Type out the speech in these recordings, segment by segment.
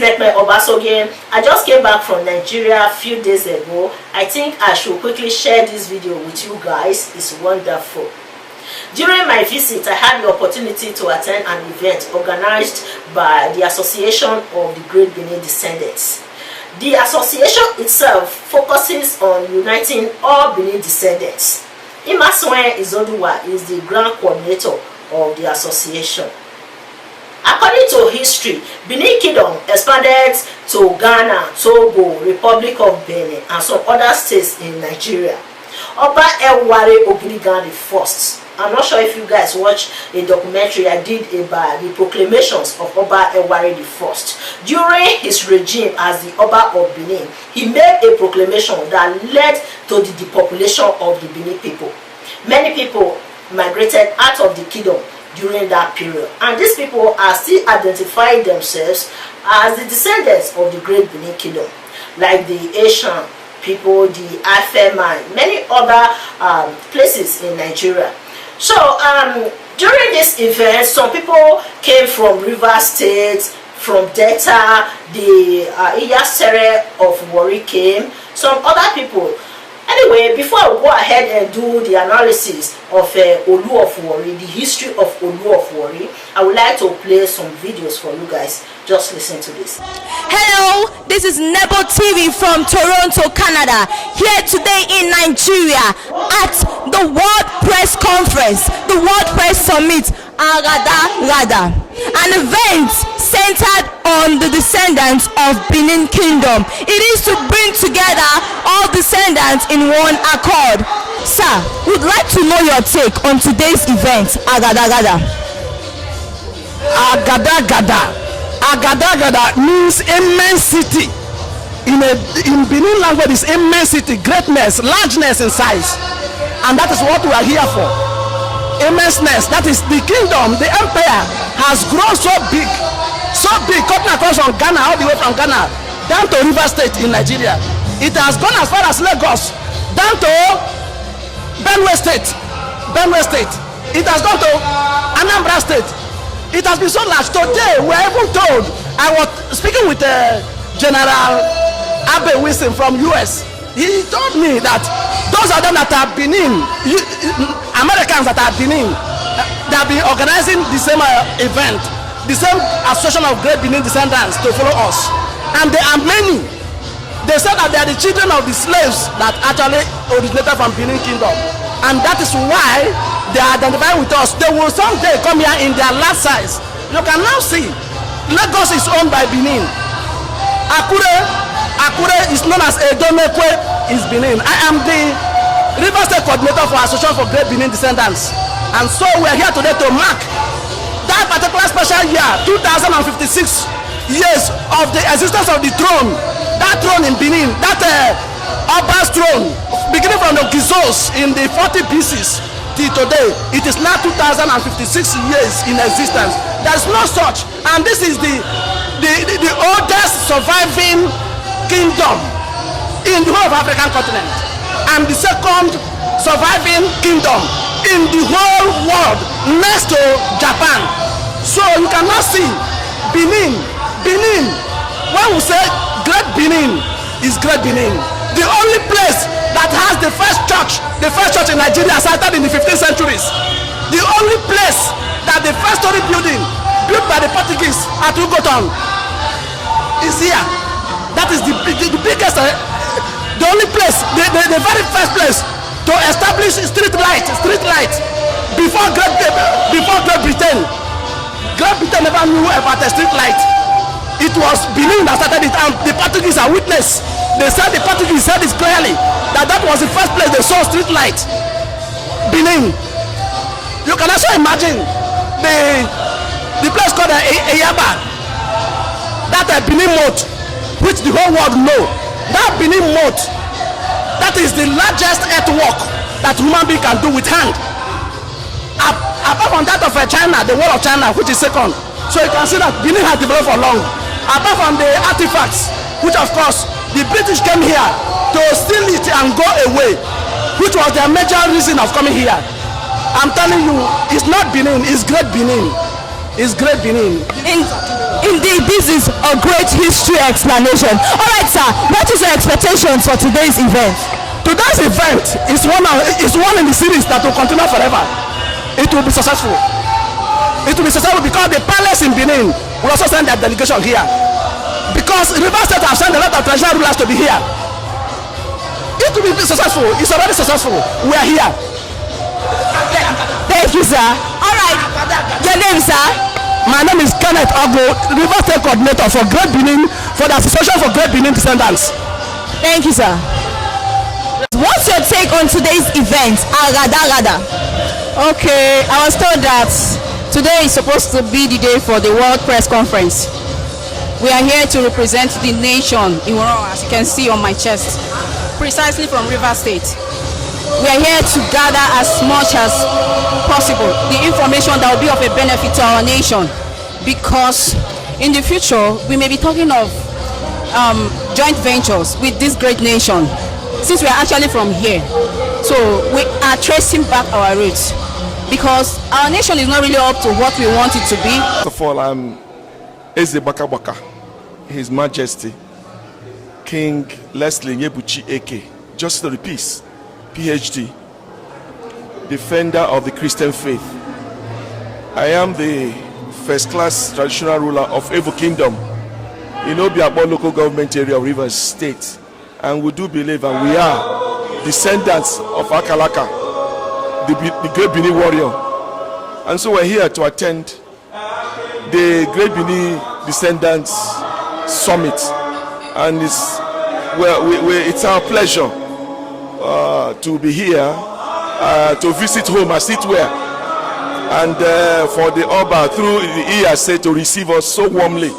Lekme Obasoge. I just came back from Nigeria a few days ago. I think I should quickly share this video with you guys. It's wonderful. During my visit, I had the opportunity to attend an event organized by the Association of the Great Benin Descendants. The association itself focuses on uniting all Benin descendants. Imaswen Izoduwa is the grand coordinator of the association. According to history, Benin Kingdom expanded to Ghana, Togo, Republic of Benin, and some other states in Nigeria. Oba Eware Ogirigan I. I'm not sure if you guys watched a documentary I did about the proclamations of Oba Eware I. During his regime as the Oba of Benin, he made a proclamation that led to the depopulation of the Benin people. Many people migrated out of the kingdom during that period, and these people are still identifying themselves as the descendants of the Great Benin Kingdom, like the Asian people, the Afeman, many other places in Nigeria. So during this event, some people came from River State, from Delta, the Iyasere of Warri came, some other people. Anyway, before I go ahead and do the analysis of Olu of Warri, the history of Olu of Warri, I would like to play some videos for you guys. Just listen to this. Hello, this is Nebo TV from Toronto, Canada. Here today in Nigeria at the World Press Conference, the World Press Summit, Agada, an event centered on the descendants of Benin Kingdom. It is to bring together all descendants in one accord. Sir, we'd like to know your take on today's event, Agada. Agada means immensity. In Benin language is immensity, greatness, largeness in size. And that is what we are here for. Immenseness, that is the kingdom, the empire has grown so big, cutting across from Ghana, all the way from Ghana down to River State in Nigeria. It has gone as far as Lagos, down to Benue State. It has gone to Anambra State. It has been so large. Today we are even told, I was speaking with General Abe Wilson from US. He told me that those of them that are Benin, Americans that are Benin, they have been organizing the same event, the same association of Great Benin Descendants to follow us. And there are many. They said that they are the children of the slaves that actually originated from Benin Kingdom. And that is why they are identifying with us. They will someday come here in their last size. You can now see, Lagos is owned by Benin. Akure is known as Edomekwe is Benin. I am the River State coordinator for Association for Great Benin Descendants. And so we are here today to mark that particular special year, 2056 years of the existence of the throne. That throne in Benin, that Oba's throne, beginning from the Gizos in the 40 pieces till today, it is now 2056 years in existence. There is no such, and this is the oldest surviving kingdom in the whole of African continent, and the second surviving kingdom in the whole world next to Japan. So you cannot see Benin. When we say Great Benin, is Great Benin. The only place that has the first church in Nigeria started in the 15th centuries. The only place that the first story building built by the Portuguese at Ugoton is here. That is the biggest, the only place, the very first place to establish street light before Great Britain. Great Britain never knew about a street light. It was Benin that started it, and the Portuguese are witness. They said, the Portuguese said it clearly that was the first place they saw street light. Benin. You can also imagine the place called Eyaba, that Benin moat, which the whole world know. That Benin moat, that is the largest earthwork that human being can do with hand. Apart from that of China, the wall of China, which is second. So you can see that Benin has developed for long. Apart from the artifacts, which of course the British came here to steal it and go away, which was their major reason of coming here. I'm telling you, it's not Benin, it's Great Benin. It's Great Benin. Indeed, this is a great history explanation. All right, sir, what is your expectations for today's event? Today's event is one in the series that will continue forever. It will be successful. It will be successful because the palace in Benin will also send their delegation here. Because River State have sent a lot of traditional rulers to be here. It will be successful. It's already successful. We are here. Thank you, sir. All right, your name, sir? My name is Kenneth Ogo, River State Coordinator for Great Benin, for the Association for Great Benin Descendants. Thank you, sir. What's your take on today's event, Agada? Okay, I was told that today is supposed to be the day for the World Press Conference. We are here to represent the nation, as you can see on my chest, precisely from River State. We are here to gather as much as possible the information that will be of a benefit to our nation, because in the future we may be talking of joint ventures with this great nation, since we are actually from here. So we are tracing back our roots, because our nation is not really up to what we want it to be. First of all, I'm Eze Baka, His Majesty King Leslie Nyebuchi Eke, Justice of the Peace, PhD, defender of the Christian faith. I am the first-class traditional ruler of Evo Kingdom in Obiabo local government area of Rivers State, and we do believe, and we are descendants of Akalaka, the great Benin warrior. And so we're here to attend the Great Benin Descendants Summit, and it's our pleasure to be here, to visit home as it were, and for the Oba through the ESA to receive us so warmly.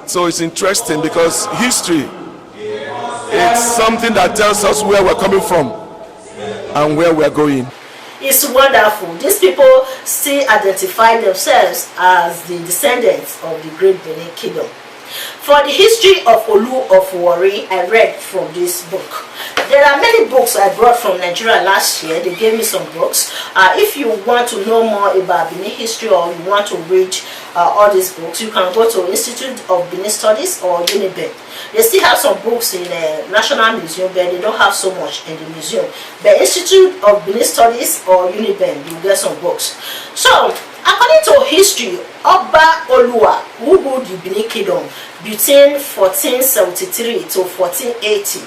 So it's interesting because history, it's something that tells us where we're coming from and where we're going. It's wonderful. These people still identify themselves as the descendants of the Great Benin Kingdom. For the history of Olu of Warri, I read from this book. There are many books I brought from Nigeria last year. They gave me some books. If you want to know more about Benin history, or you want to read all these books, you can go to Institute of Benin Studies or UNIBEN. They still have some books in the National Museum, but they don't have so much in the museum. The Institute of Benin Studies or UNIBEN, you get some books. So, according to history, Oba Olua, who ruled the Benin Kingdom between 1473 to 1480,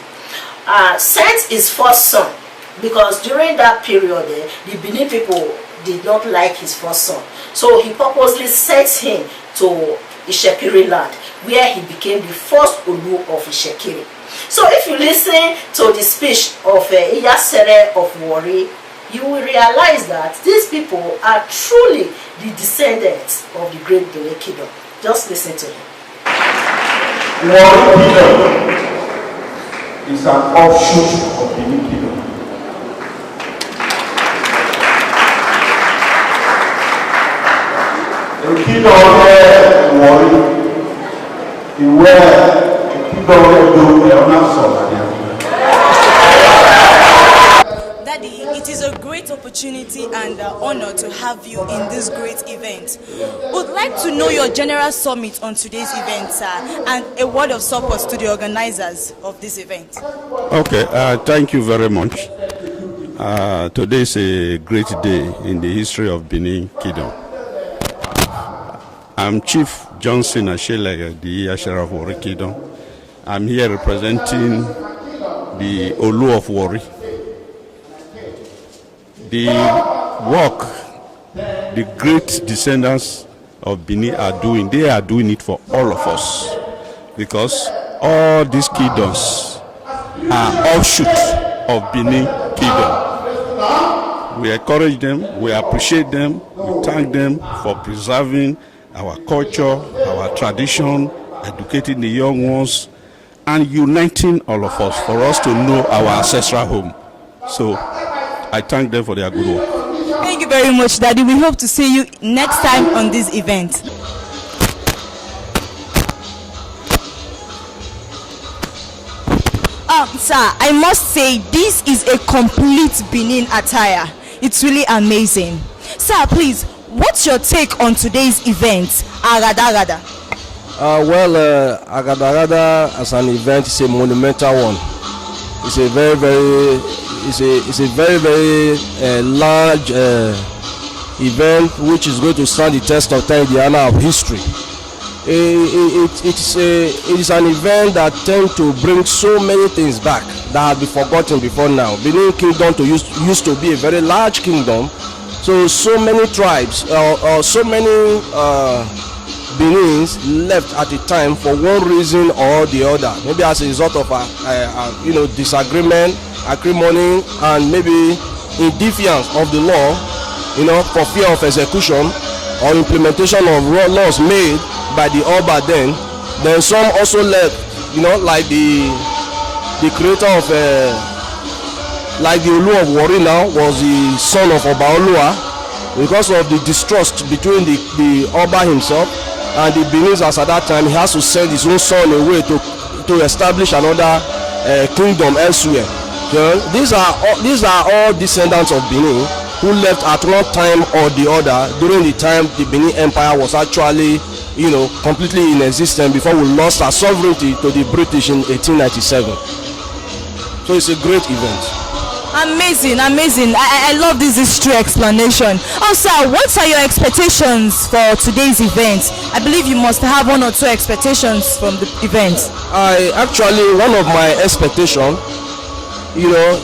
sent his first son, because during that period the Benin people did not like his first son. So he purposely sent him to Ishekiri land, where he became the first Olu of Ishekiri. So if you listen to the speech of Iyasere of Warri, you will realize that these people are truly the descendants of the Great Benin Kingdom. Just listen to him. Warri Kingdom is an offshoot of Benin Kingdom. The kingdom where Warri, where the kingdom where do not solve. Daddy, it is a great opportunity and honor to have you in this great event. Would like to know your general summit on today's event, sir, and a word of support to the organizers of this event. Okay, thank you very much. Today is a great day in the history of Benin Kingdom. I'm Chief Johnson Ashelega, the Ashera of Warri Kingdom. I'm here representing the Olu of Warri. The work the great descendants of Benin are doing, they are doing it for all of us, because all these kingdoms are offshoots of Benin Kingdom. We encourage them, we appreciate them, we thank them for preserving our culture, our tradition, educating the young ones, and uniting all of us for us to know our ancestral home. So I thank them for their good work. Thank you very much, Daddy. We hope to see you next time on this event. Sir, I must say this is a complete Benin attire. It's really amazing. Sir, please, what's your take on today's event, Agada? Agada as an event is a monumental one. It's a very large event which is going to stand the test of time in the annals of history. It is an event that tends to bring so many things back that have been forgotten before now. Benin Kingdom used to be a very large kingdom, so many tribes or so many Benins left at the time for one reason or the other, maybe as a result of disagreement, acrimony, and maybe in defiance of the law, for fear of execution or implementation of laws made by the Oba then some also left, like the creator of like the Olu of Warri now was the son of Oba Olua. Because of the distrust between the Oba himself and the Benins at that time, he has to send his own son away to establish another kingdom elsewhere. These are all descendants of Benin who left at one time or the other during the time the Benin Empire was actually completely inexistent before we lost our sovereignty to the British in 1897. So it's a great event. Amazing. I love this history explanation. Also, what are your expectations for today's event? I believe you must have one or two expectations from the event. One of my expectations,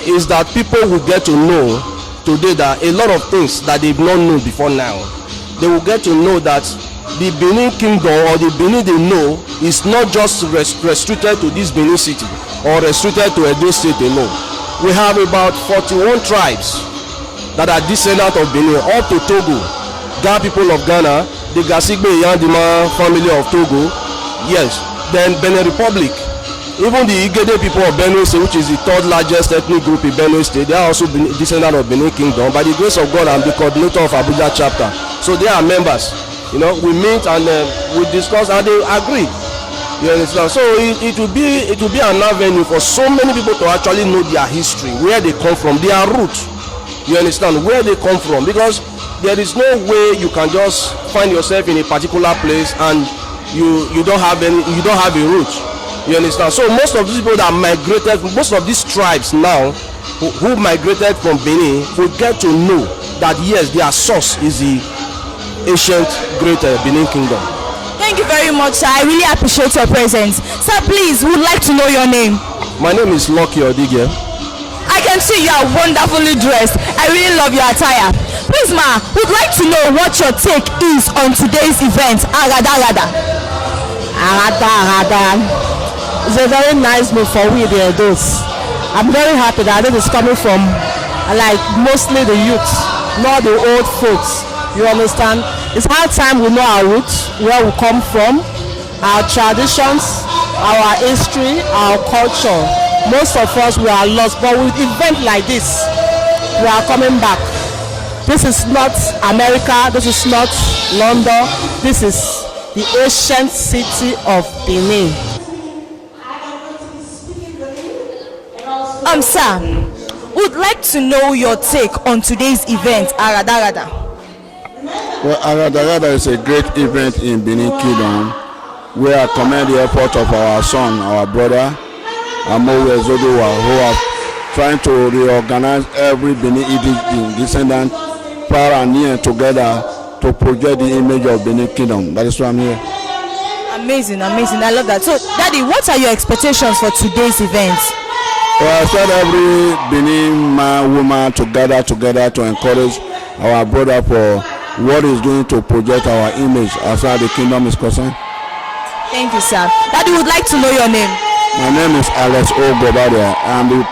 is that people will get to know today that a lot of things that they've not known before now. They will get to know that the Benin Kingdom or the Benin they know is not just restricted to this Benin city or restricted to Edo State alone. We have about 41 tribes that are descendants of Benin, up to Togo, Ga people of Ghana, the Gasigbe Yandima family of Togo, yes, then Benin Republic, even the Igede people of Benue State, which is the third largest ethnic group in Benue State, they are also descendants of Benin Kingdom. By the grace of God, I'm the coordinator of Abuja chapter, so they are members. We meet and we discuss and they agree. You understand? So it will be an avenue for so many people to actually know their history, where they come from, their roots. You understand? Where they come from, because there is no way you can just find yourself in a particular place and you don't have a root. You understand? So most of these people that migrated, most of these tribes now who migrated from Benin will get to know that yes, their source is the ancient great Benin Kingdom. Thank you very much, sir. I really appreciate your presence. Sir, please, would like to know your name. My name is Lucky Odige. I can see you are wonderfully dressed. I really love your attire. Please, ma, would like to know what your take is on today's event, Agada. It's a very nice move for we the adults. I'm very happy that it is coming from mostly the youth, not the old folks. You understand? It's high time we know our roots, where we come from, our traditions, our history, our culture. Most of us, we are lost, but with events like this, we are coming back. This is not America, this is not London, this is the ancient city of Benin. Sir, would like to know your take on today's event, Agada. Well, Agada is a great event in Benin Kingdom, where I commend the effort of our son, our brother, Amowe Zodowa, who are trying to reorganize every Benin descendant far and near together to project the image of Benin Kingdom. That is why I'm here. Amazing. I love that. So, Daddy, what are your expectations for today's event? Well, I said every Benin man, woman together to encourage our brother for what is going to project our image as far as the kingdom is concerned. Thank you, sir. Daddy would like to know your name. My name is Alex Ogobadia. I'm the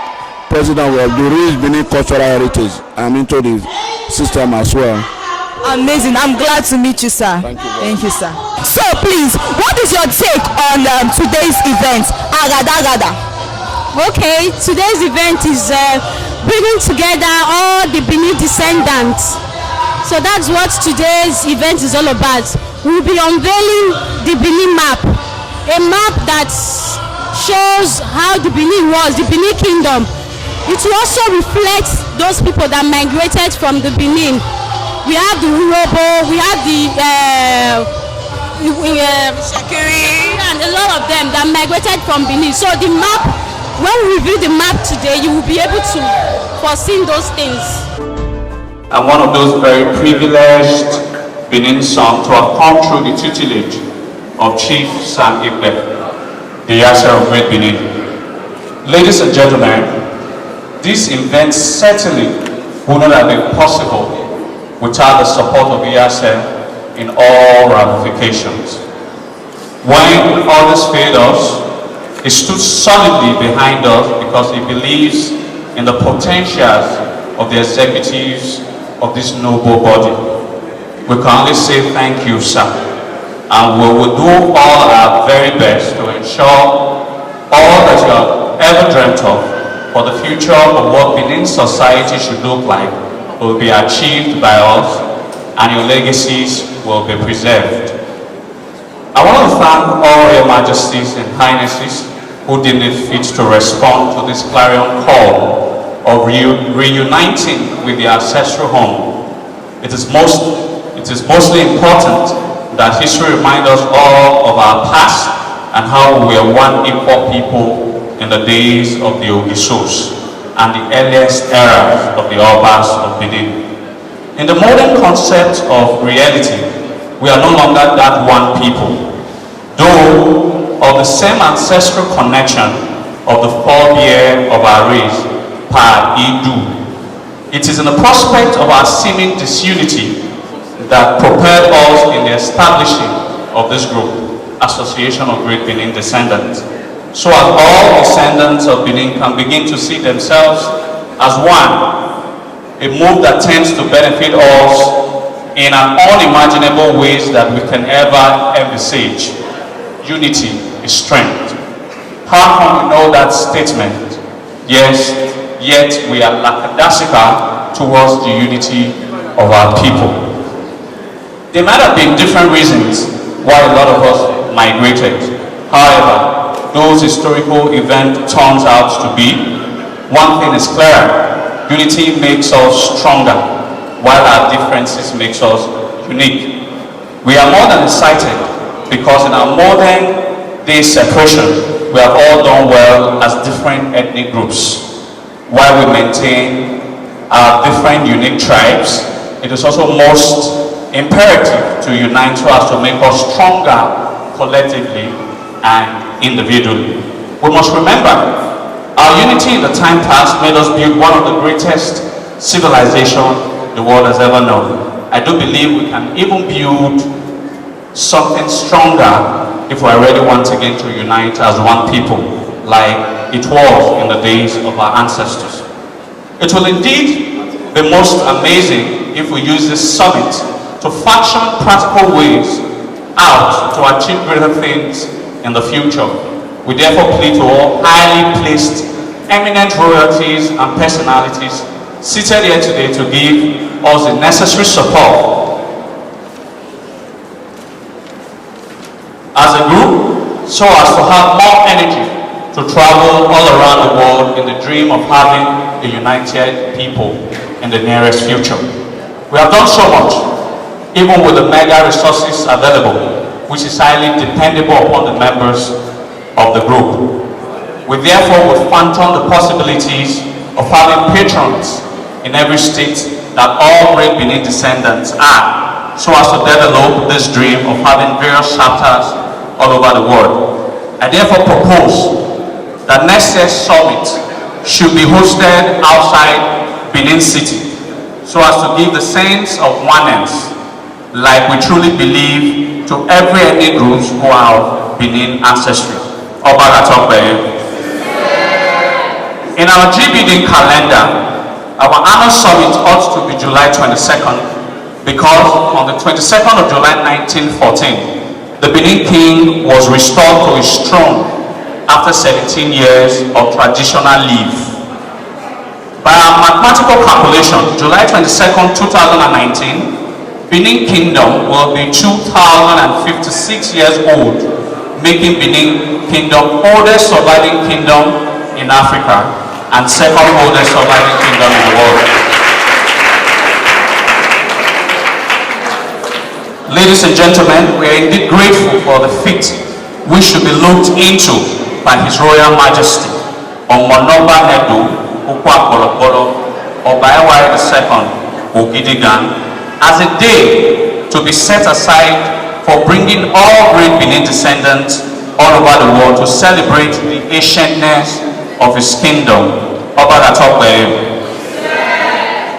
president of the Rich Benin Cultural Heritage. I'm into the system as well. Amazing. I'm glad to meet you, sir. Thank you, sir. So, please, what is your take on today's event, Agada? Okay, today's event is bringing together all the Benin descendants. So that's what today's event is all about. We'll be unveiling the Benin map, a map that shows how the Benin was, the Benin Kingdom. It will also reflect those people that migrated from the Benin. We have the Urobo, we have the Shakiri, and a lot of them that migrated from Benin. So the map, when we review the map today, you will be able to foresee those things. I'm one of those very privileged Benin sons to have come through the tutelage of Chief Sam Ibe, the Yasser of Great Benin. Ladies and gentlemen, this event certainly would not have been possible without the support of Yasser in all ramifications. When others failed us, he stood solidly behind us because he believes in the potentials of the executives of this noble body. We can only say thank you, sir, and we will do all our very best to ensure all that you have ever dreamt of for the future of what Benin society should look like will be achieved by us, and your legacies will be preserved. I want to thank all your majesties and highnesses who deemed it fit to respond to this clarion call of reuniting with the ancestral home. It is mostly important that history reminds us all of our past and how we are one equal people in the days of the Ogisos and the earliest eras of the Obas of Benin. In the modern concept of reality, we are no longer that one people, though of the same ancestral connection of the forebear of our race, Pa Idu. It is in the prospect of our seeming disunity that propelled us in the establishing of this group, Association of Great Benin Descendants, so as all descendants of Benin can begin to see themselves as one, a move that tends to benefit us in an unimaginable ways that we can ever envisage. Unity is strength. How can we know that statement? Yes, yet we are lackadaisical towards the unity of our people. There might have been different reasons why a lot of us migrated. However, those historical events turns out to be, one thing is clear: unity makes us stronger, while our differences makes us unique. We are more than excited because in our modern day separation, we have all done well as different ethnic groups. While we maintain our different unique tribes, it is also most imperative to unite so as to make us stronger collectively and individually. We must remember, our unity in the time past made us build one of the greatest civilizations the world has ever known. I do believe we can even build something stronger if we are ready once again to unite as one people, like it was in the days of our ancestors. It will indeed be most amazing if we use this summit to fashion practical ways out to achieve greater things in the future. We therefore plead to all highly placed, eminent royalties and personalities seated here today to give us the necessary support as a group, so as to have more energy to travel all around the world in the dream of having a united people in the nearest future. We have done so much, even with the mega resources available, which is highly dependable upon the members of the group. We therefore will phantom the possibilities of having patrons in every state that all Great Benin descendants are, so as to develop this dream of having various chapters all over the world. I therefore propose that next year's summit should be hosted outside Benin City, so as to give the sense of oneness, like we truly believe to every ethnic groups who have Benin ancestry. In our GBD calendar, our annual summit ought to be July 22nd, because on the 22nd of July 1914, the Benin king was restored to his throne after 17 years of traditional leave. By our mathematical calculation, July 22nd, 2019, Benin Kingdom will be 2,056 years old, making Benin Kingdom oldest surviving kingdom in Africa and second oldest surviving kingdom in the world. Ladies and gentlemen, we are indeed grateful for the feat which should be looked into by His Royal Majesty Omonoba Nedu Ukwakolokolo Obaewa II Ogidigan as a day to be set aside for bringing all great Benin descendants all over the world to celebrate the ancientness of His kingdom.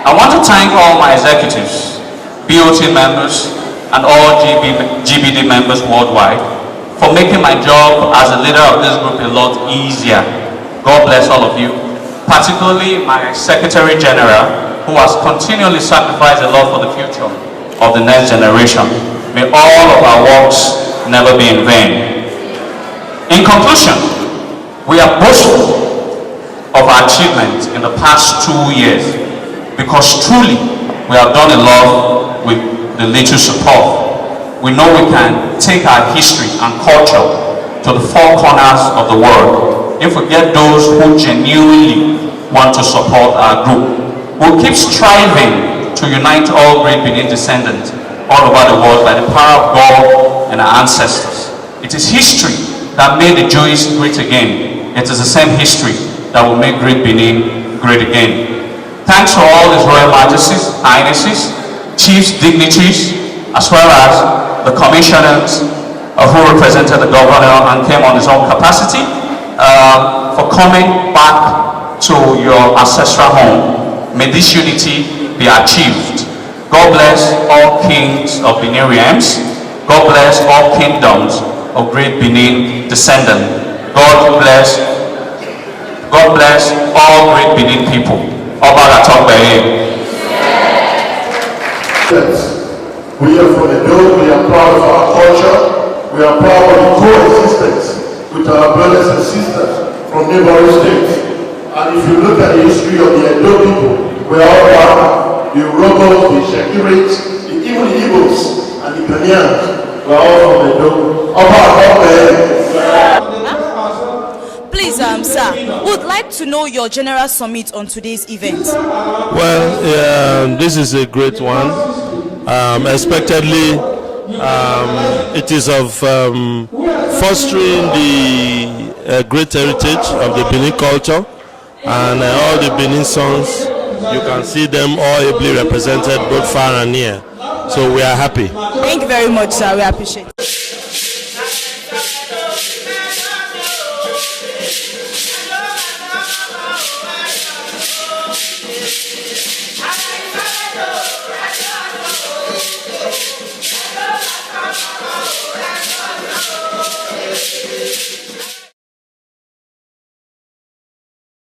I want to thank all my executives, BOT members, and all GBD members worldwide for making my job as a leader of this group a lot easier. God bless all of you, particularly my Secretary General, who has continually sacrificed a lot for the future of the next generation. May all of our works never be in vain. In conclusion, we are boastful of our achievements in the past 2 years because truly we have done a lot with the little support. We know we can take our history and culture to the four corners of the world if we get those who genuinely want to support our group. We'll keep striving to unite all great Benin descendants all over the world by the power of God and our ancestors. It is history that made the Jews great again. It is the same history that will make great Benin great again. Thanks to all His Royal Majesties, Highnesses, Chiefs, Dignitaries, as well as the commissioners who represented the governor and came on his own capacity for coming back to your ancestral home. May this unity be achieved. God bless all kings of Benin realms. God bless all kingdoms of great Benin descendants. God bless all great Benin people. We are from Edo, we are proud of our culture, we are proud of the coexistence with our brothers and sisters from neighboring states. And if you look at the history of the Edo people, we are all Baka, the Urobos, the Shekirites, even the Igbos and the Ghanaians, we are all from Edo. Please, sir, would like to know your general summit on today's event. Well, this is a great one. Expectedly, it is of fostering the great heritage of the Benin culture, and all the Benin songs, you can see them all ably represented both far and near. So we are happy. Thank you very much, sir. We appreciate it.